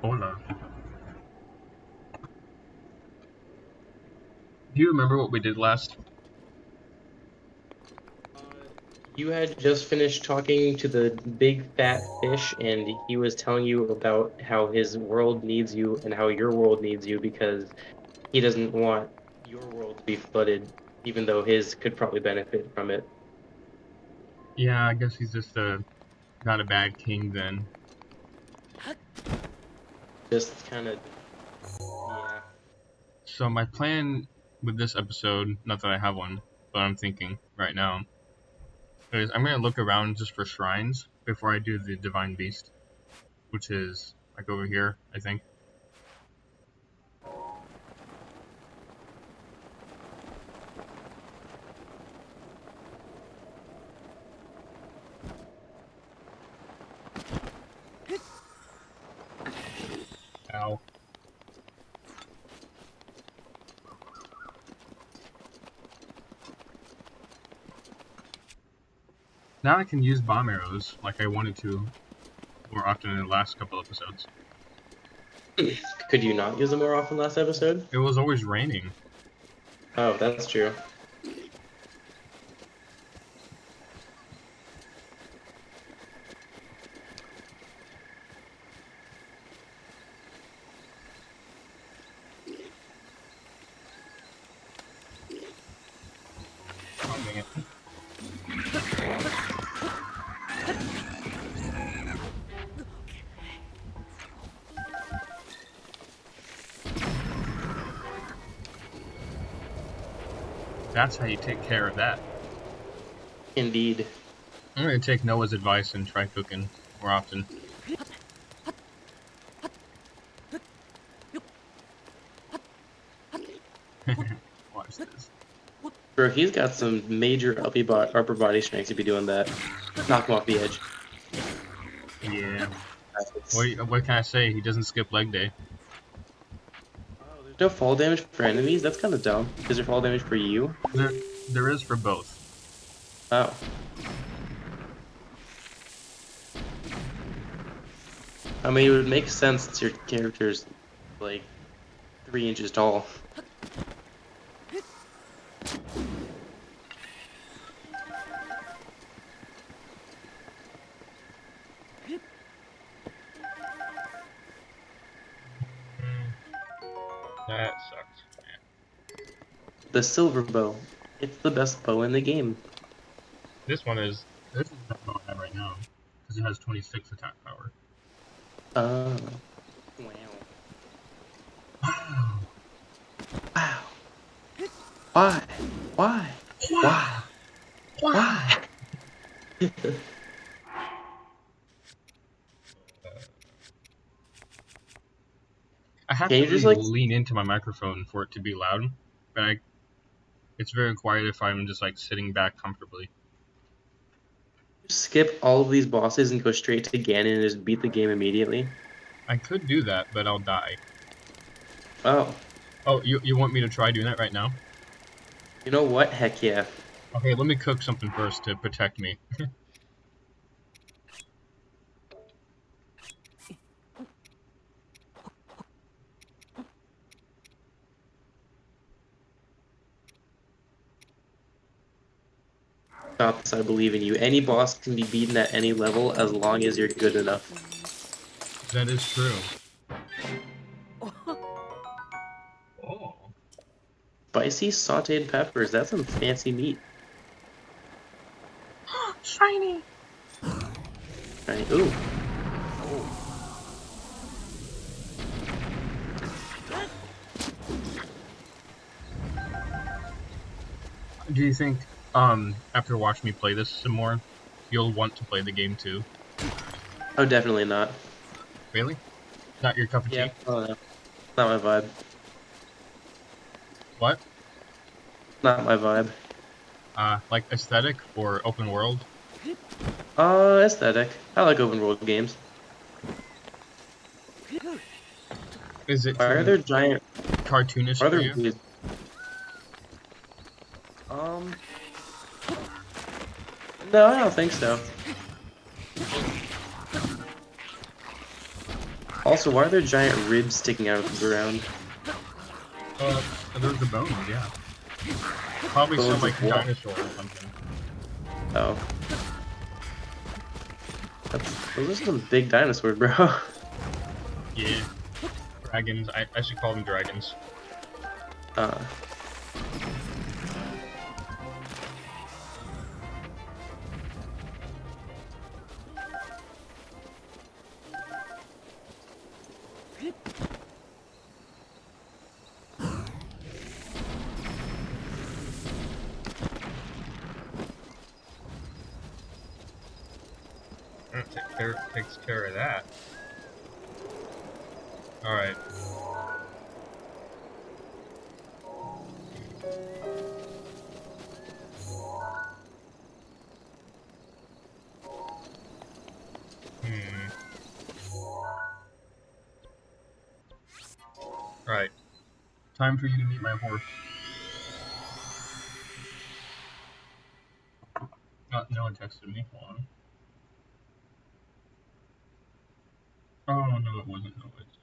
Hola. Do you remember what we did last? You had just finished talking to the big fat fish, and he was telling you about how his world needs you and how your world needs you because he doesn't want your world to be flooded, even though his could probably benefit from it. Yeah, I guess he's just not a bad king then. Just kind of, yeah. So my plan with this episode, not that I have one, but I'm thinking right now, is I'm gonna look around just for shrines before I do the divine beast, which is like over here, I think. Ow. Now I can use bomb arrows like I wanted to more often in the last couple episodes. Could you not use them more often last episode? It was always raining. Oh, that's true. Oh, dang it. That's how you take care of that. Indeed. I'm gonna take Noah's advice and try cooking more often. Watch this. Bro, he's got some major upper body strength to be doing that. Knock him off the edge. Yeah. That's- What can I say? He doesn't skip leg day. Oh, there's no fall damage for enemies? That's kind of dumb. Is there fall damage for you? There, there is for both. Oh. I mean, it would make sense since your character's like 3 inches tall. That sucks. The silver bow. It's the best bow in the game. This is the bow I have right now because it has 26 attack power. Oh. Wow. Wow. Wow. Why? Why? Why? Why? I have Can to you just really like lean into my microphone for it to be loud, but it's very quiet if I'm just like sitting back comfortably. skip all of these bosses and go straight to Ganon and just beat the game immediately? I could do that, but I'll die. Oh. Oh, you want me to try doing that right now? You know what? Heck yeah. Okay, let me cook something first to protect me. About this, I believe in you. Any boss can be beaten at any level as long as you're good enough. That is true. Oh. Spicy sauteed peppers. That's some fancy meat. Shiny! Right. Ooh. Do you think, after watching me play this some more, you'll want to play the game too? Oh, definitely not. Really? Not your cup of Yeah. tea? Oh no. Not my vibe. What? Not my vibe. Like aesthetic or open world? Aesthetic. I like open world games. Is it Why are too there giant? cartoonish Why are for there you? weird? Um. No, I don't think so. Also, why are there giant ribs sticking out of the ground? There's the bones, yeah. Probably some Bones like of what? dinosaur or something. Oh, those are some big dinosaurs, bro. Yeah. Dragons. I should call them dragons. Uh, Takes care of that. Alright. Hmm. Alright. Time for you to meet my horse. No one texted me. Hold on. Oh, no, it wasn't. No, it's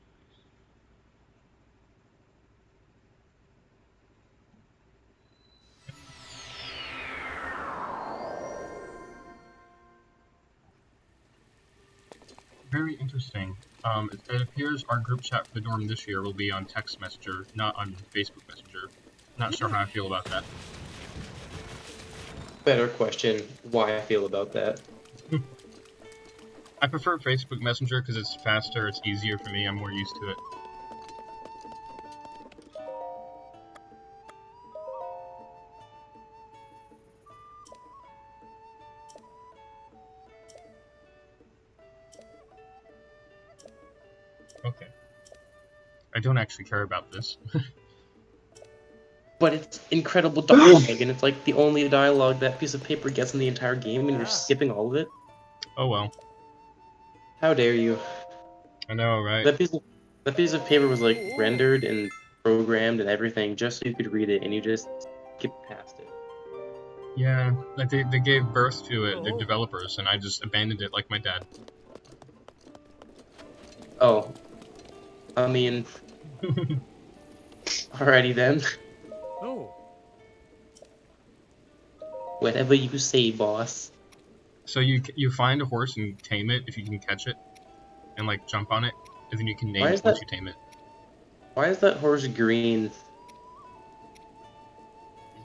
very interesting. It appears our group chat for the dorm this year will be on text messenger, not on Facebook Messenger. Not sure how I feel about that. better question, why I feel about that. I prefer Facebook Messenger because it's faster, it's easier for me, I'm more used to it. Okay. I don't actually care about this. But it's incredible dialogue, and it's like the only dialogue that piece of paper gets in the entire game, and you're skipping all of it. Oh well. How dare you? I know, right? That piece of paper was like rendered and programmed and everything just so you could read it, and you just skip past it. Yeah, like they gave birth to it, the developers, and I just abandoned it like my dad. Oh, I mean, alrighty then. Oh. Whatever you say, boss. So you find a horse and tame it if you can catch it, and like jump on it, and then you can Why name is it once that? you tame it. Why is that horse green?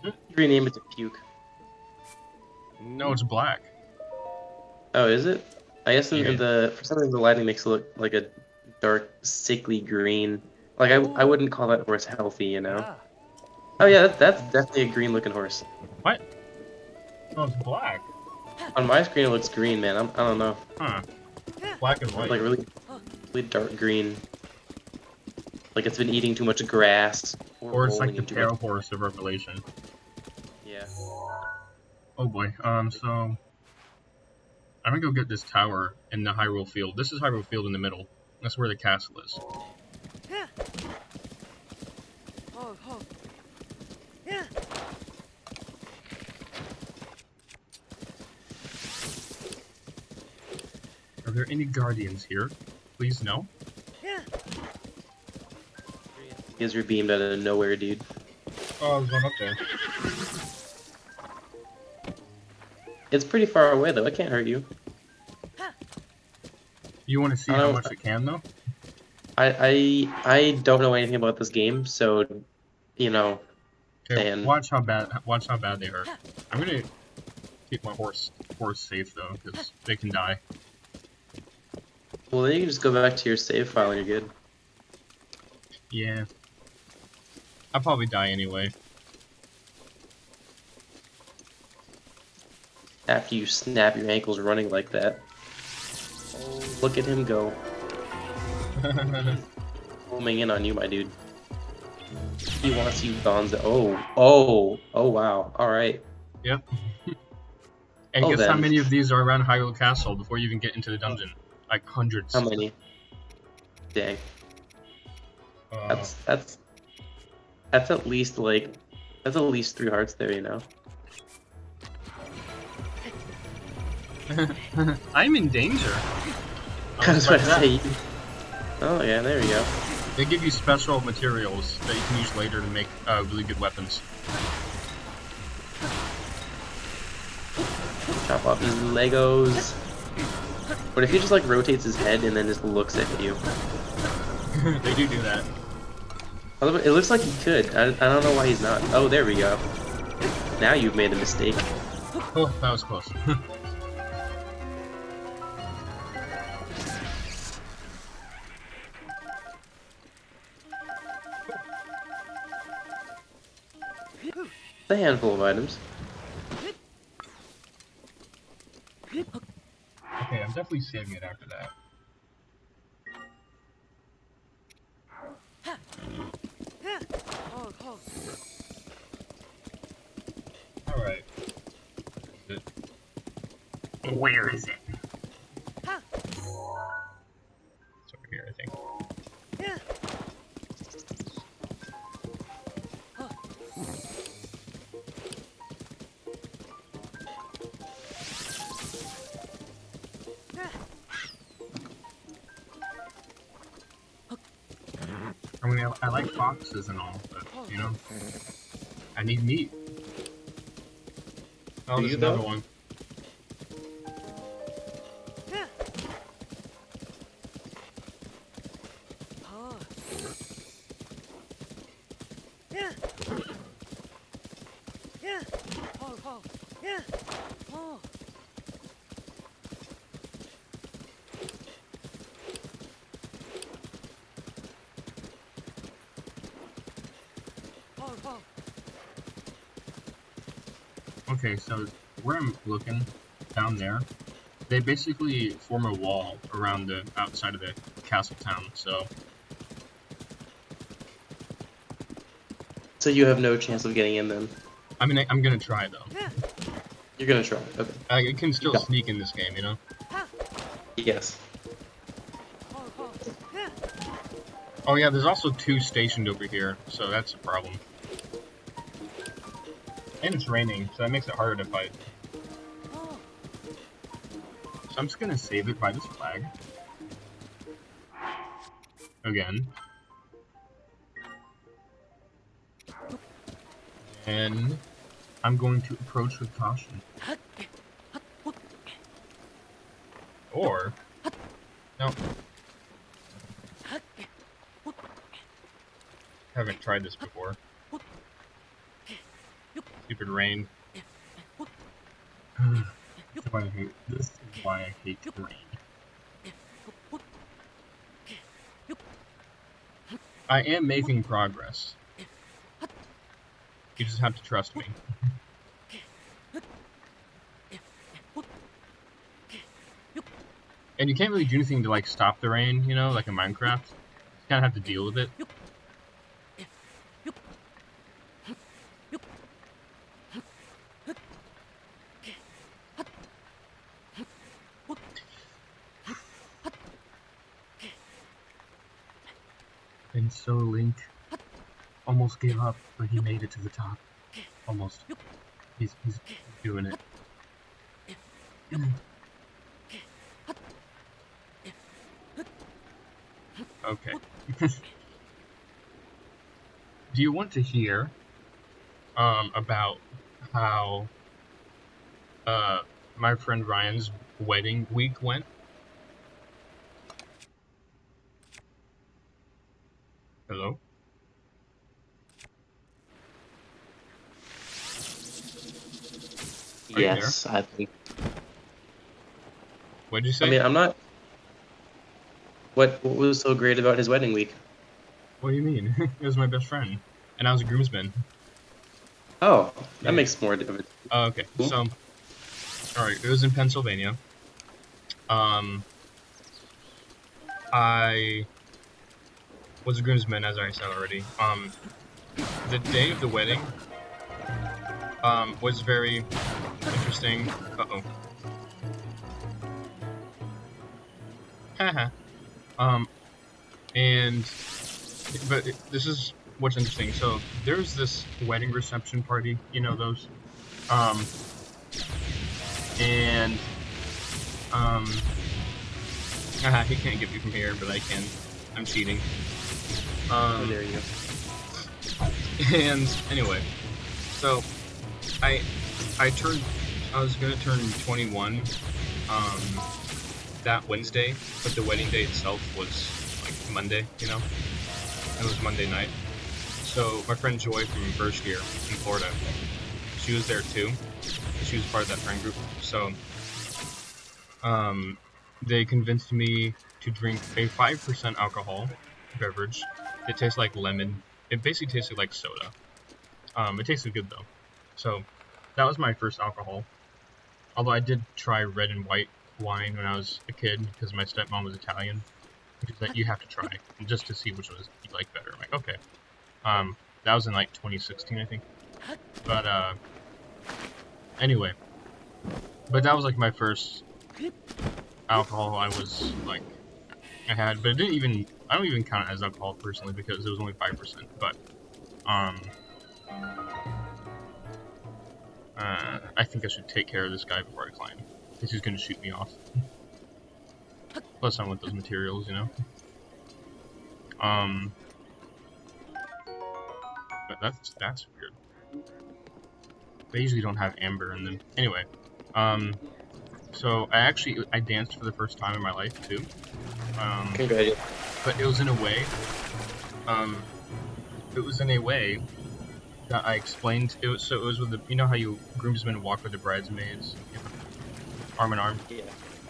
Mhm. You rename it to Puke. No, it's black. Oh, is it? I guess in Yeah. the for some reason the lighting makes it look like a dark, sickly green. Like I wouldn't call that horse healthy, you know. Ah. Oh yeah, that's definitely a green looking horse. What? No, it's black. On my screen it looks green, man. I don't know. Huh. Black and white. Like really dark green. Like it's been eating too much grass Or it's like rolling the in too much. pale horse of Revelation. Yeah. Oh boy. So I'm gonna go get this tower in the Hyrule Field. This is Hyrule Field in the middle. That's where the castle is. Are there any guardians here? Please no. Because you're beamed out of nowhere, dude. Oh, I was going up there. It's pretty far away though. It can't hurt you. You want to see how much it can though? I don't know anything about this game, so you know. Okay, And watch how bad they hurt. I'm gonna keep my horse safe though, because they can die. well, then you can just go back to your save file and you're good. Yeah. I'll probably die anyway. After you snap your ankles running like that. Oh, look at him go. Homing in on you, my dude. He wants you, Gonzo. Oh, wow. All right. Yep. And Oh, guess how then. many of these are around Hyrule Castle before you even get into the dungeon? Like hundreds. How many? Dang. That's at least like that's at least 3 hearts there, you know. I'm in danger. I was about to say. Oh yeah, there we go. They give you special materials that you can use later to make really good weapons. Chop off his Legos. What if he just like rotates his head and then just looks at you? They do that. It looks like he could. I don't know why he's not. Oh, there we go. Now you've made a mistake. Oh, that was close. A handful of items. Okay, I'm definitely saving it after that. Alright. Where is it? It's over here, I think. I mean, I like foxes and all, but, you know, I need meat. Oh, there's another one. Okay, so where I'm looking, down there, they basically form a wall around the outside of the castle town, so... So you have no chance of getting in them. I mean, I'm gonna try, though. You're gonna try. Okay. I can still sneak in this game, you know? Yes. Oh yeah, there's also 2 stationed over here, so that's a problem. And it's raining, so that makes it harder to fight. So I'm just gonna save it by this flag. Again. And I'm going to approach with caution. Or... no. Haven't tried this before. Stupid rain. This is why I hate rain. I am making progress. You just have to trust me. And you can't really do anything to like stop the rain, you know, like in Minecraft. You kind of have to deal with it. And so Link almost gave up, but he made it to the top. Almost. He's doing it. Okay. Do you want to hear about how my friend Ryan's wedding week went? Hello? Are you there? Yes, I think. What did you say? I mean, I'm not. What was so great about his wedding week? What do you mean? It was my best friend, and I was a groomsman. Oh, that Yeah. makes more of it. Okay, Cool. so, alright, it was in Pennsylvania. I was a groomsman, as I said already. The day of the wedding, was very interesting. Uh-oh. Haha. This is what's interesting. So, there's this wedding reception party, you know those? Haha, he can't get me from here, but I can. I'm cheating. How dare you? And anyway, so I I turned I was gonna turn 21 um that Wednesday, but the wedding day itself was like Monday, you know? It was Monday night. So my friend Joy from first year in Florida, she was there too. She was part of that friend group. So um they convinced me to drink a 5% alcohol beverage. It tastes like lemon. It basically tasted like soda. It tasted good though. So that was my first alcohol. Although I did try red and white wine when I was a kid because my stepmom was Italian. She's like, you have to try just to see which one you like better. I'm like, okay. That was in like 2016, I think. But anyway, but that was like my first alcohol. I was like, I had, but it didn't even. I don't even count it as alcohol personally because it was only 5%. But um, I think I should take care of this guy before I climb because he's gonna shoot me off. Plus, I want those materials, you know. Um, but that's weird. They usually don't have amber in them. Anyway, um, so I danced for the first time in my life too. Congratulations. But it was in a way, um, it was in a way that I explained. So it was with the, you know how you groomsmen walk with the bridesmaids, you know, arm in arm. Yeah.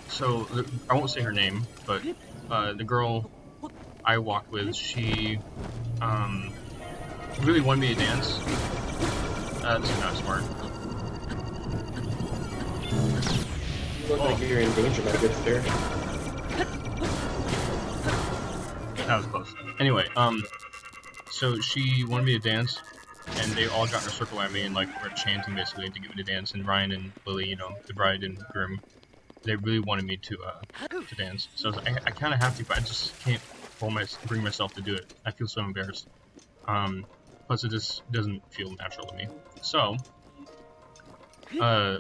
So I won't say her name, but the girl I walked with, she really wanted me to dance. This is not smart. You look like you're in danger, my good sir. That was close. Anyway, so she wanted me to dance, and they all got in a circle at me and like were chanting basically to get me to dance. And Ryan and Lily, you know, the bride and groom, they really wanted me to dance. So I was like, I kind of have to, but I just can't bring myself to do it. I feel so embarrassed. Plus it just doesn't feel natural to me. So, I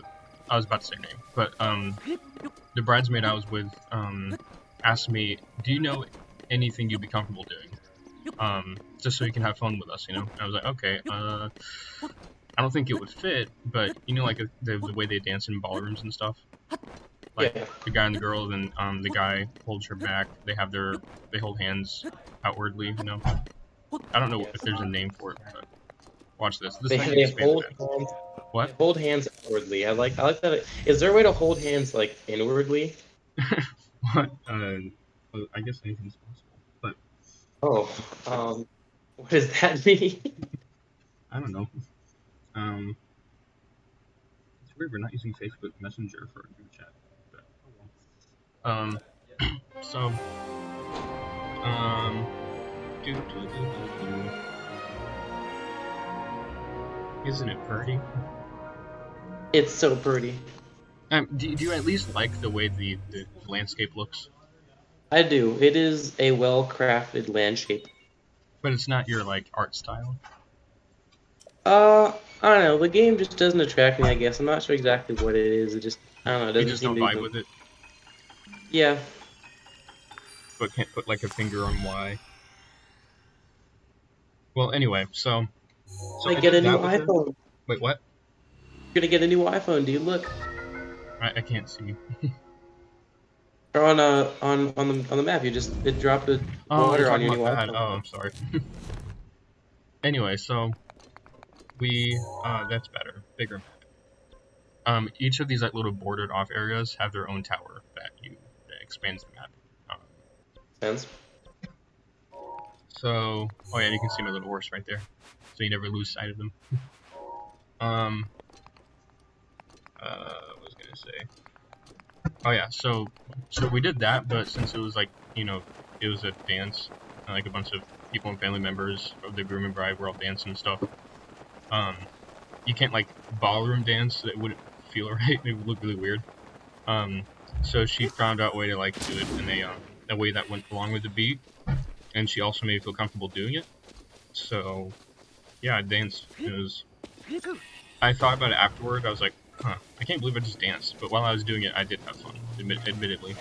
was about to say her name, but the bridesmaid I was with asked me, "Do you know anything you'd be comfortable doing? Just so you can have fun with us, you know?" And I was like, "Okay, I don't think it would fit, but you know, like the way they dance in ballrooms and stuff, like Yeah. the guy and the girl, and the guy holds her back. They hold hands outwardly, you know. I don't know if Yes. there's a name for it, but watch this. This They might be they expanded hold bit. hands. They What? hold hands outwardly. I like that. Is there a way to hold hands like inwardly? What? Well, I guess anything's possible, but Oh, um, what does that mean? I don't know. Um, it's weird we're not using Facebook Messenger for a group chat, but oh well. So, um, isn't it pretty? It's so pretty. Do you at least like the way the landscape looks? I do. It is a well-crafted landscape. But it's not your like art style. I don't know. The game just doesn't attract me, I guess. I'm not sure exactly what it is. It just, I don't know. It You doesn't just seem don't to vibe even. with it, Yeah. but can't put like a finger on why. Well, anyway, so Like, I get a did new that with them. iPhone. Wait, what? You're gonna get a new iPhone, dude. Look. I can't see. Or on the map, it dropped the Oh, you're water on talking your new about that. iPhone. Oh, I'm sorry. Anyway, so we that's better, bigger map. Each of these like little bordered off areas have their own tower that expands the map. Um, Sense. so oh yeah, you can see my little horse right there, so you never lose sight of them. Um, what was I gonna say? Oh yeah, so we did that, but since it was like it was a dance, and, like a bunch of people and family members of the groom and bride were all dancing and stuff. Um, you can't like ballroom dance; that wouldn't feel right. It would look really weird. Um, so she found out a way to like do it in a way that went along with the beat, and she also made me feel comfortable doing it. So yeah, I danced. I thought about it afterward. I was like, huh, I can't believe I just danced. But while I was doing it, I did have fun, admittedly.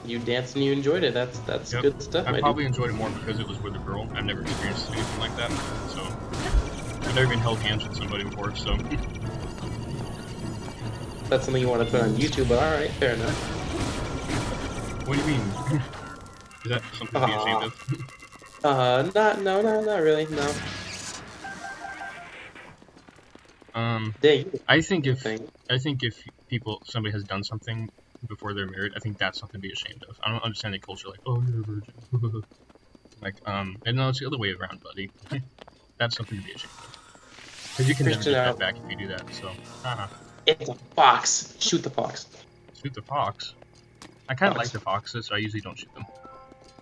You danced and you enjoyed it. That's Yep. good stuff, I my dude. probably enjoyed it more because it was with a girl. I've never experienced anything like that, so I've never even held hands with somebody before. So That's something you want to put on YouTube, but all right, fair enough. what do you mean? Is that something to be ashamed Ah, of? not really, no. um, Dang, you I think did if thing. somebody has done something before they're married, I think that's something to be ashamed of. I don't understand the culture like, oh, you're a virgin. Like, and no, it's the other way around, buddy. That's something to be ashamed of. Because you can never Christian get that out. back if you do that. So, It's a fox. Shoot the fox. shoot the fox. I kind of like Fox. the foxes, so I usually don't shoot them.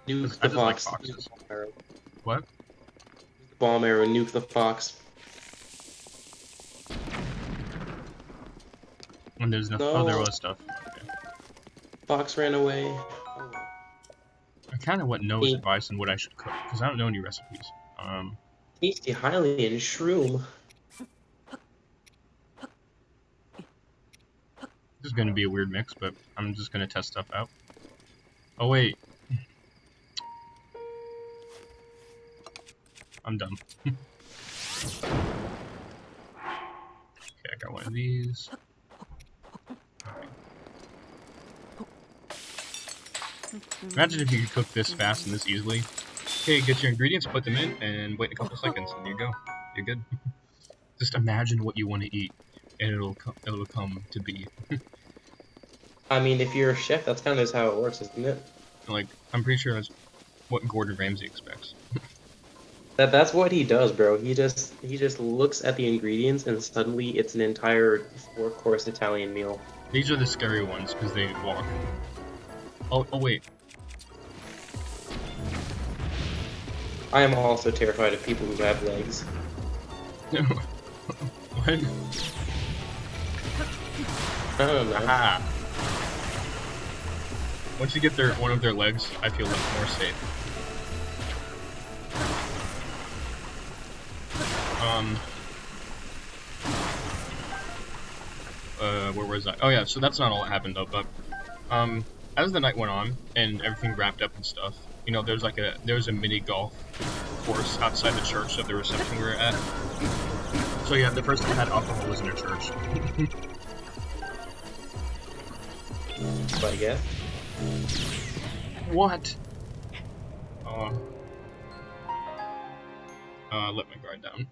Because Nuke I the just like fox. Use the foxes. bomb arrow. What? Use the bomb arrow. Nuke the fox. When there's no. Oh, there No, was stuff. Okay. fox ran away. Oh, well. I kind of want Noah's He advice on what I should cook, because I don't know any recipes. tasty highly in shroom. This is going to be a weird mix, but I'm just going to test stuff out. Oh, wait. I'm done. Okay, I got one of these. Imagine if you could cook this fast and this easily. Okay, get your ingredients, put them in, and wait a couple seconds, and there you go. You're good. Just imagine what you want to eat, and it'll come to be. I mean, if you're a chef, that's kind of how it works, isn't it? Like, I'm pretty sure that's what Gordon Ramsay expects. That's what he does, bro. He just looks at the ingredients and suddenly it's an entire four-course Italian meal. These are the scary ones because they walk. Oh wait. I am also terrified of people who have legs. What? I don't know. Aha. Once you get one of their legs, I feel more safe. Where was I? Oh yeah, so that's not all that happened though, but as the night went on and everything wrapped up and stuff, you know, there was a mini golf course outside the church of the reception we were at. So yeah, the first time I had alcohol was in a church. But I guess. What? Let my guard down.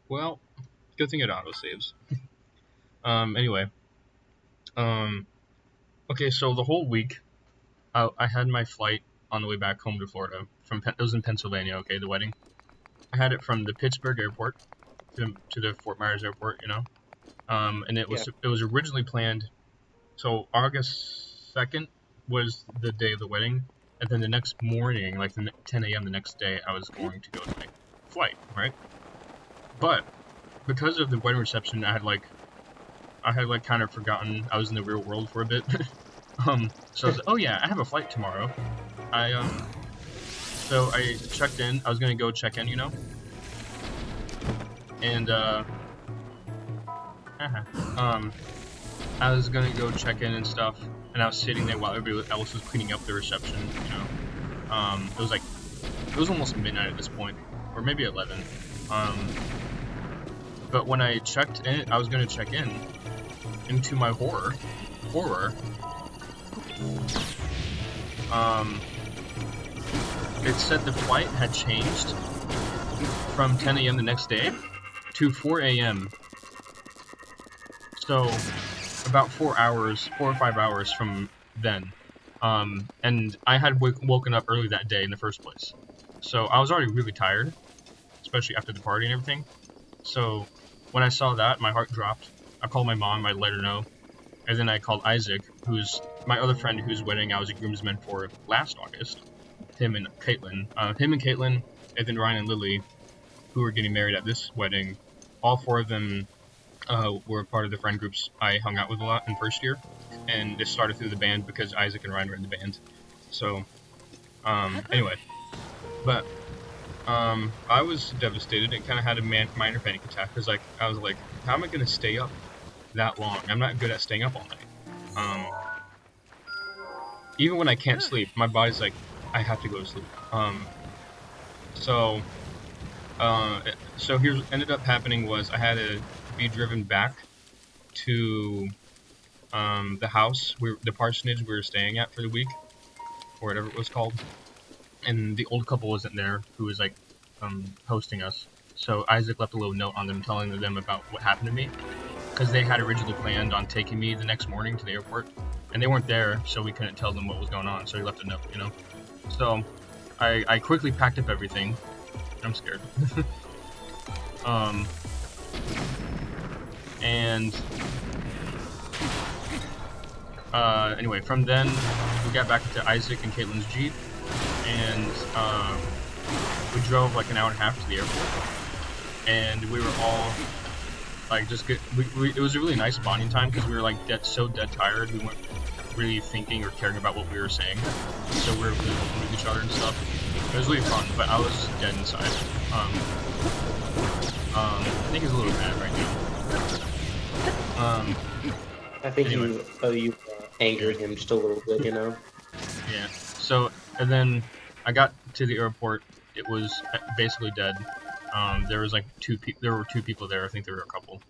Well, good thing it autosaves. Anyway. Okay, so the whole week, I had my flight on the way back home to Florida. It was in Pennsylvania, okay, the wedding. I had it from the Pittsburgh airport to the Fort Myers airport, you know. And Yeah. it was originally planned, so August 2nd was the day of the wedding, and then the next morning, like 10 a.m. the next day, I was going to go to my flight, right? But because of the wedding reception, I had kind of forgotten I was in the real world for a bit. So I was like, oh yeah, I have a flight tomorrow. So I checked in. I was gonna go check in, you know, and I was gonna go check in and stuff, and I was sitting there while everybody else was cleaning up the reception, you know. It was almost midnight at this point, or maybe 11. But when I checked in, I was gonna check in. Into my horror, it said the flight had changed from 10 a.m. the next day to 4 a.m. So about 4 or 5 hours from then. And I had woken up early that day in the first place. So I was already really tired, especially after the party and everything. So when I saw that, my heart dropped. I called my mom, I let her know. And then I called Isaac, who's my other friend whose wedding I was a groomsman for last August. Him and Caitlin, and then Ryan and Lily, who were getting married at this wedding. All four of them were part of the friend groups I hung out with a lot in first year. And it started through the band because Isaac and Ryan were in the band. So, anyway. But, I was devastated and kind of had a minor panic attack. Because, like, I was like, how am I going to stay up that long? I'm not good at staying up all night. even when I can't sleep, my body's like, I have to go to sleep. So uh, so here's ended up happening was I had to be driven back to the house, the parsonage we were staying at for the week, or whatever it was called, and the old couple wasn't there who was like hosting us. So Isaac left a little note on them telling them about what happened to me, because they had originally planned on taking me the next morning to the airport, and they weren't there, so we couldn't tell them what was going on. So he left a note, you know. So I quickly packed up everything. I'm scared. um, and anyway, from then we got back into Isaac and Caitlin's Jeep, and we drove like an hour and a half to the airport, and we were all like just good. It was a really nice bonding time because we were like so dead tired. We weren't really thinking or caring about what we were saying, so we were really open with each other and stuff. It was really fun, but I was dead inside. I think it's a little bad right now. I think Anyway, you angered him just a little bit, you know. yeah. So and then I got to the airport. It was basically dead. There was like there were two people there. I think there were a couple.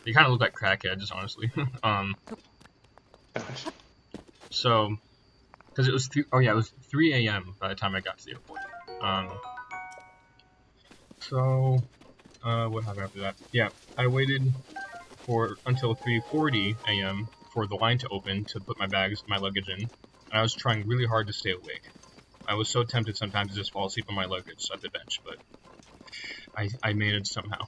They kind of looked like crackheads, honestly. Gosh. So because it was it was 3 a.m. by the time I got to the airport. So what happened after that? Yeah, I waited for until 3:40 a.m. for the line to open to put my luggage in, and I was trying really hard to stay awake. I was so tempted sometimes to just fall asleep on my luggage at the bench, but I managed somehow.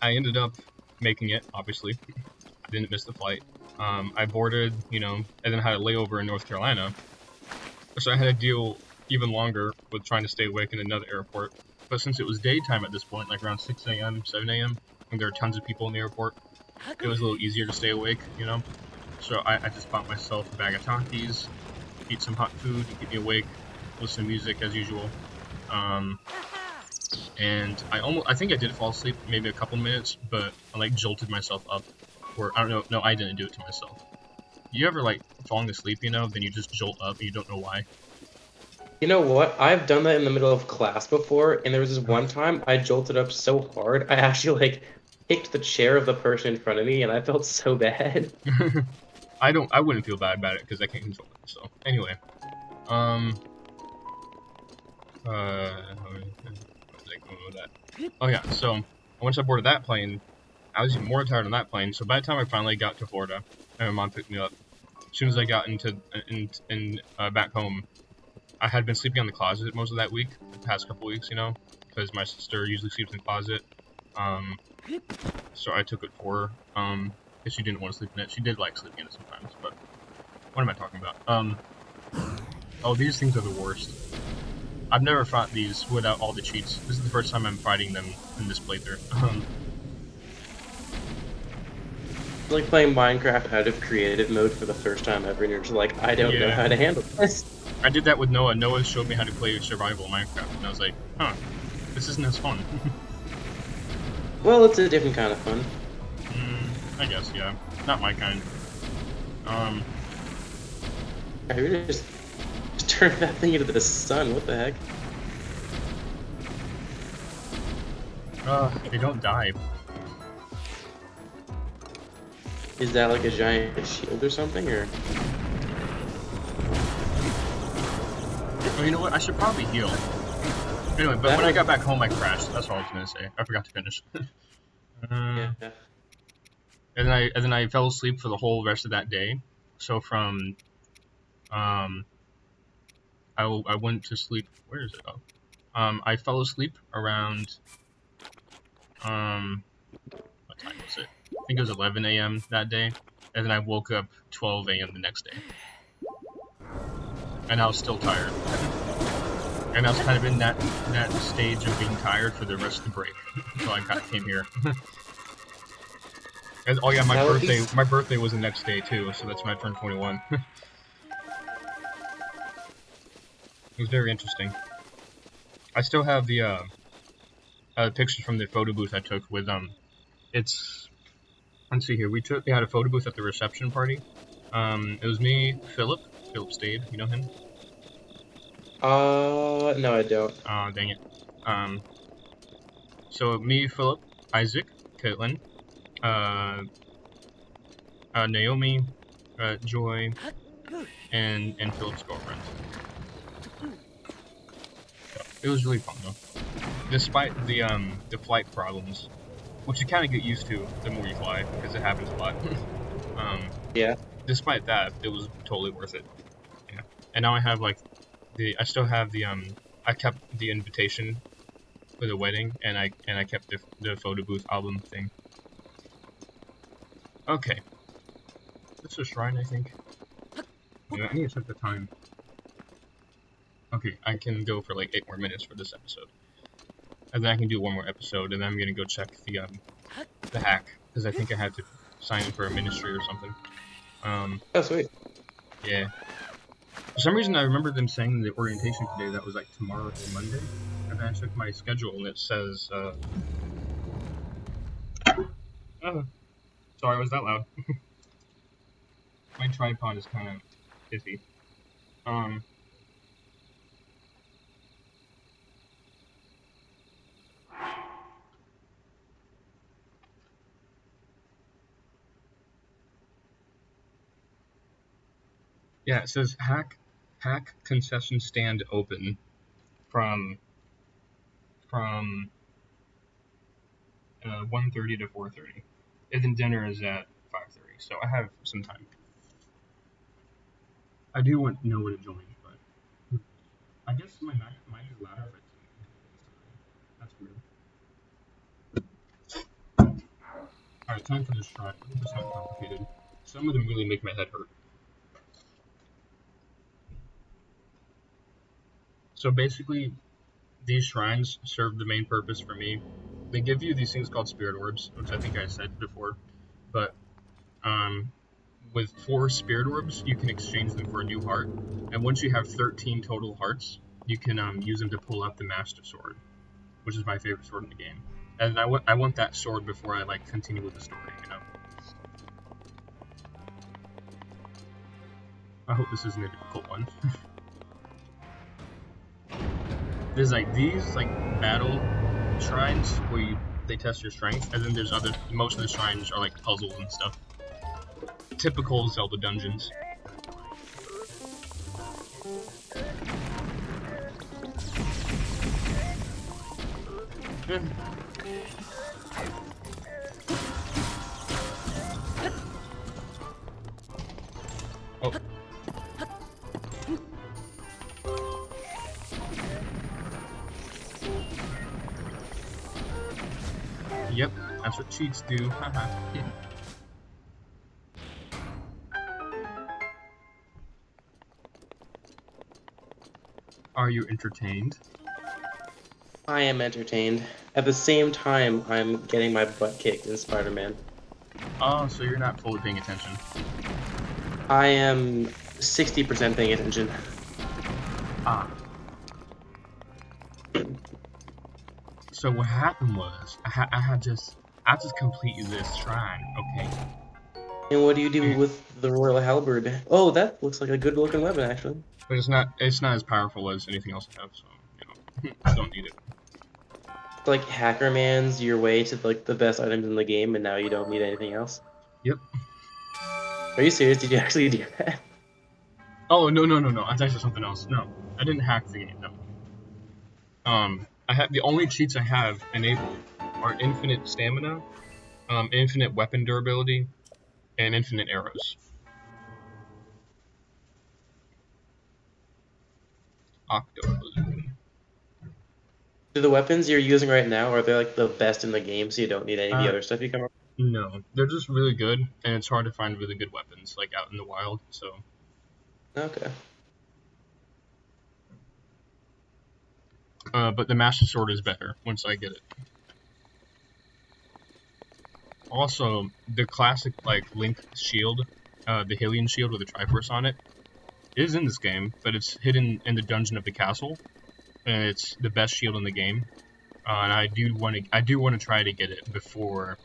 I ended up making it, obviously. I didn't miss the flight. I boarded, and then had a layover in North Carolina, so I had to deal even longer with trying to stay awake in another airport. But since it was daytime at this point, like around 6 a.m., 7 a.m., and there were tons of people in the airport, it was a little easier to stay awake, So I just bought myself a bag of Takis, eat some hot food to keep me awake, listen to music as usual. And I think I did fall asleep maybe a couple minutes, but I like jolted myself up. Or I don't know, no, I didn't do it to myself. You ever like falling asleep, then you just jolt up and you don't know why? You know what? I've done that in the middle of class before, and there was this one time I jolted up so hard, I actually like kicked the chair of the person in front of me, and I felt so bad. I wouldn't feel bad about it because I can't control it. So anyway, um, where was I going with that? Oh yeah, so once I boarded that plane, I was even more tired on that plane. So by the time I finally got to Florida, and my mom picked me up, as soon as I got back home, I had been sleeping on the closet most of that week, the past couple weeks, because my sister usually sleeps in the closet. So I took it for her, because she didn't want to sleep in it. She did like sleeping in it sometimes, but what am I talking about? Oh, these things are the worst. I've never fought these without all the cheats. This is the first time I'm fighting them in this playthrough. It's like playing Minecraft out of creative mode for the first time ever, and you're just like, I don't know Yeah. how to handle this. I did that with Noah. Noah showed me how to play survival Minecraft, and I was like, huh, this isn't as fun. Well, it's a different kind of fun. I guess, yeah. Not my kind. I really just turned that thing into the sun. What the heck? They don't die. Is that like a giant shield or something, or? Oh, you know what? I should probably heal. Anyway, but when I got back home, I crashed. That's what I was gonna say. I forgot to finish. Yeah. And then I fell asleep for the whole rest of that day. So from I went to sleep. Where is it? Oh, I fell asleep around what time was it? I think it was 11 a.m. that day, and then I woke up 12 a.m. the next day, and I was still tired. And I was kind of in that stage of being tired for the rest of the break, so I kind of came here. And oh yeah, my birthday was the next day too, so that's when I turned 21. It was very interesting. I still have the pictures from the photo booth I took with it's let's see here. We had a photo booth at the reception party. It was me, Philip Stade. You know him? No, I don't. Dang it. Um, so me, Philip, Isaac, Caitlin, uh, Naomi, Joy, and Philip's girlfriend. It was really fun though, despite the flight problems, which you kind of get used to the more you fly because it happens a lot. um, Yeah. Despite that, it was totally worth it. Yeah, and now I have like I still have I kept the invitation for the wedding, and I kept the photo booth album thing. Okay, that's a shrine, I think. Yeah, I need to check the time. Okay, I can go for like 8 more minutes for this episode, and then I can do one more episode, and then I'm gonna go check the hack because I think I had to sign in for a ministry or something. Oh, sweet. Yeah. For some reason, I remember them saying the orientation today that was like tomorrow to Monday, and then I checked my schedule and it says, oh, sorry, was that loud? My tripod is kind of iffy. Um, yeah, it says hack concession stand open from from 1:30 to 4:30, and then dinner is at 5:30. So I have some time. I do want to know where to join, but I guess mine is louder, but that's weird. All right, time for this try. I hope it's not complicated. Some of them really make my head hurt. So basically, these shrines serve the main purpose for me. They give you these things called spirit orbs, which I think I said before, but um, with 4 spirit orbs, you can exchange them for a new heart, and once you have 13 total hearts, you can use them to pull out the Master Sword, which is my favorite sword in the game. And I want that sword before I like continue with the story. I hope this isn't a difficult one. There's like these like battle shrines where they test your strength, and then there's most of the shrines are like puzzles and stuff. Typical Zelda dungeons. Oh, yep, that's what cheats do. Haha. Are you entertained? I am entertained. At the same time, I'm getting my butt kicked in Spider-Man. Oh, so you're not fully paying attention. I am 60% paying attention. Ah. So what happened was I just completed this shrine. Okay. And what do you do with the Royal Halberd? Oh, that looks like a good looking weapon, actually. But it's not as powerful as anything else I have, so I don't need it. It's like Hacker Man's your way to like the best items in the game, and now you don't need anything else. Yep. Are you serious? Did you actually do that? Oh no! That's actually something else. No, I didn't hack the game. No. I have the only cheats I have enabled are infinite stamina, infinite weapon durability, and infinite arrows. Octo. Do the weapons you're using right now are they like the best in the game, so you don't need any of the Uh, other stuff you come up no, they're just really good, and it's hard to find really good weapons like out in the wild. So, with? Okay. but the Master Sword is better once I get it. Also, the classic like Link shield, the Hylian shield with the Triforce on it, is in this game, but it's hidden in the dungeon of the castle, and it's the best shield in the game. And I do want to try to get it before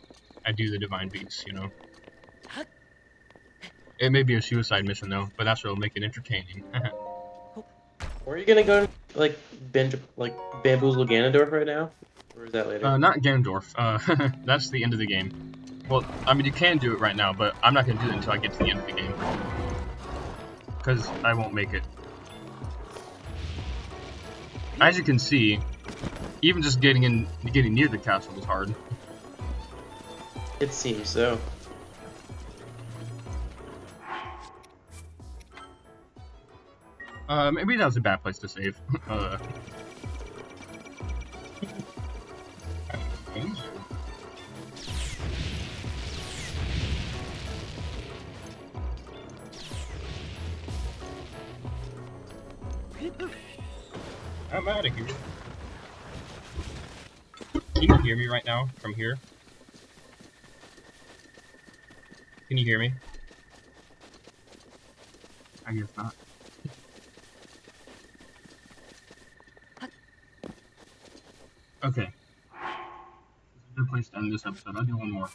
I do the Divine Beast. It may be a suicide mission though, but that's what'll make it entertaining. Or are you gonna go like bamboozle Ganondorf right now, or is that later? Not Ganondorf. That's the end of the game. Well, I mean, you can do it right now, but I'm not gonna do it until I get to the end of the game, because I won't make it. As you can see, even just getting near the castle was hard. It seems so. Maybe that was a bad place to save. I'm out of here. Can you hear me right now from here? Can you hear me? I guess not. Okay. This is a good place to end this episode. I'll do one more.